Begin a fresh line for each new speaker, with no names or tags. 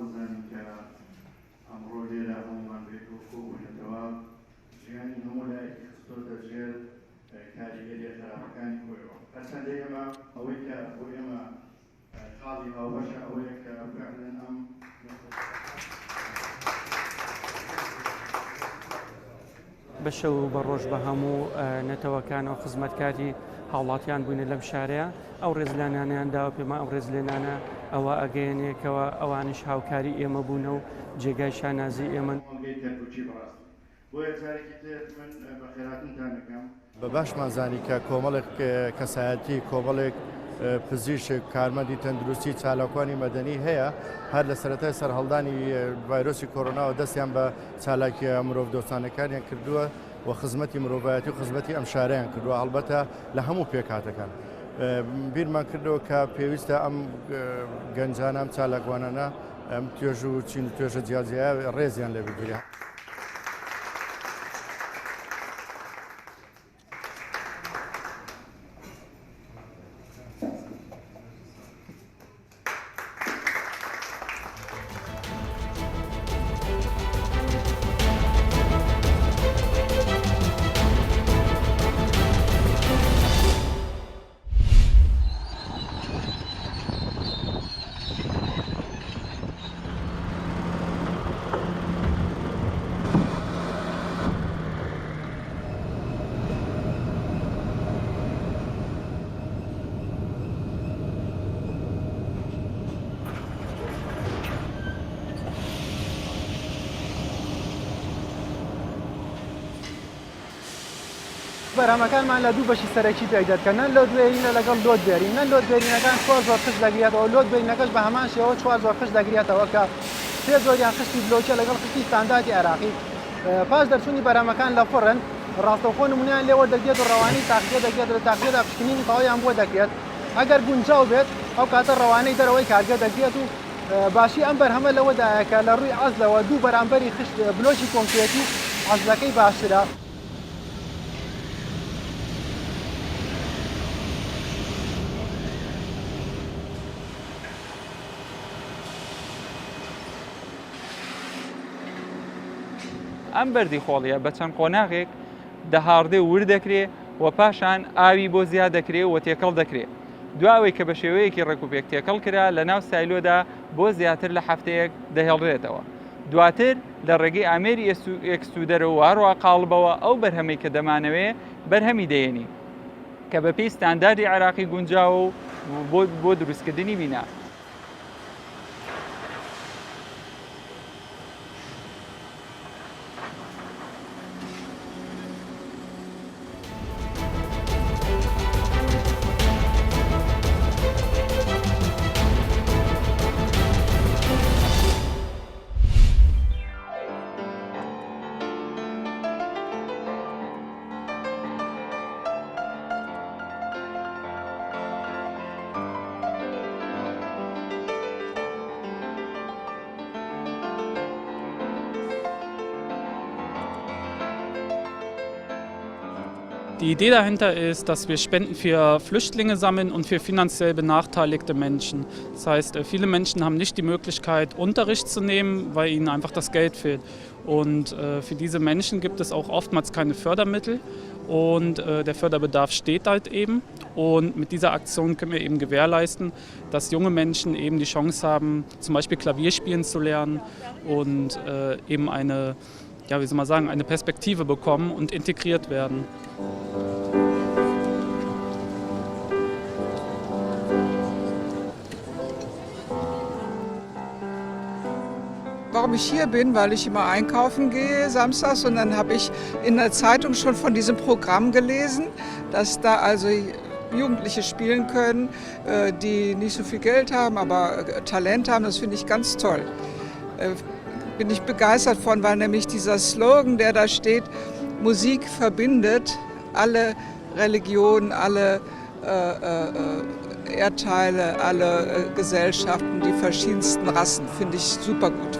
بزانین کە ئەمڕۆ لێرە هەمومان بێت و کۆبوونەتەوە ژیانی هەموو لای خستۆتە ژێر کاریگەری خراپەکانی خۆیەوە. هەرچەندە ئێمە ئەوەی کە بۆ ئێمە خاڵی هاوبەشە ئەوەیە کە فعلەن ئەم
بەشە و بەڕۆژ بە هەموو نەتەوەکانەوە خزمەتکاری هاوڵاتیان بوونە لەم شارەیە ئەو ڕێزلانانیان داوە پێما ئەو ڕێزلێنانە ئەوە ئەگەیەنێکەوە ئەوانش هاوکاری ئێمە بوونە و جێگای شانازی ئێمە
بۆیە جارێکی تر من بە خێراتنتان دەکەم.
بە باشمان زانی کە کۆمەڵێک کەسایەتی کۆمەڵێک پزیشک کارمەندی تەندروستی چالاکوانی مەدەنی هەیە هەر لە سەرەتای سەرهەڵدانی ڤایرۆسی کۆڕۆناوە دەستیان بە چالاکی مرۆڤ دۆستانەکانیان کردووە و خزمەتی مرۆڤایەتی و خزمەتی ئەم شارەیان کردووە هەڵبەتە لە هەموو پێکهاتەکان. بیرمان کردەوە کە پێویستە ئەم گەنجانە ئەم چالاکوانانە ئەم توێژ و چین و توێژە جیاجیایە ڕێزیان لێ بگیرە.
بەرهەمەکانمان لە دوو بەشی سەرەکی پێک دەکەن لۆ دوێرینە لەگەڵ لۆ دوێرینە لۆ دوێرینەکان 4 زۆر خشت دەگرێتەوە لۆ دوێرینەکەش بە هەمان شێوە 4 زۆر خشت دەگرێتەوە کە 3 زۆریان خشتی بلۆکە لەگەڵ خشتی ستانداردی عێراقی. پاش دەرچوونی بەرهەمەکان لە فڕن ڕاستەوخۆ نمونەیان لێوە دەگرێت و ڕەوانەی تاقیە دەگرێت لە تاقیەدا پشکنینی تەواویان بۆ دەکرێت. ئەگەر گونجاو بێت ئەو کاتە ڕەوانەی دەرەوەی کارگە دەگرێت و باشی ئەم بەرهەمە لەوەدایە کە لە ڕووی عەزلەوە دوو بەرامبەری خشت بلۆکی کۆنکرێتی عەزلەکەی باشترە.
ئەم بەردی خۆڵیە بە چەند قۆناغێک دەهاڕدێ و ور دەکرێ و پاشان ئاوی بۆ زیاد دەکرێ و تێکەڵ دەکرێت. دواوەی کە بە شێوەیەکی ڕێکوپێک تێکەڵ کرا لە ناو سایلۆدا بۆ زیاتر لە هەفتەیەک دەهێڵرێتەوە. دواتر لە ڕێگەی ئامێری ئەکسودەرەوە واڕوا قاڵبەوە ئەو بەرهەمەی کە دەمانەوێ بەرهەمی دەیەنی کە بە پێی ستانداردی عێراقی گونجاو و بۆ دروستکردنی بینە.
Die Idee dahinter ist, dass wir Spenden für Flüchtlinge sammeln und für finanziell benachteiligte Menschen. Das heißt, viele Menschen haben nicht die Möglichkeit, Unterricht zu nehmen, weil ihnen einfach das Geld fehlt. Und für diese Menschen gibt es auch oftmals keine Fördermittel und der Förderbedarf steht halt eben. Und mit dieser Aktion können wir eben gewährleisten, dass junge Menschen eben die Chance haben, zum Beispiel Klavier spielen zu lernen und eben eine, ja, wie soll man sagen, eine Perspektive bekommen und integriert werden.
Warum ich hier bin, weil ich immer einkaufen gehe samstags und dann habe ich in der Zeitung schon von diesem Programm gelesen, dass da also Jugendliche spielen können, die nicht so viel Geld haben, aber Talent haben. Das finde ich ganz toll. Bin ich begeistert von, weil nämlich dieser Slogan, der da steht, Musik verbindet alle Religionen, alle Erdteile, alle Gesellschaften, die verschiedensten Rassen, finde ich super gut.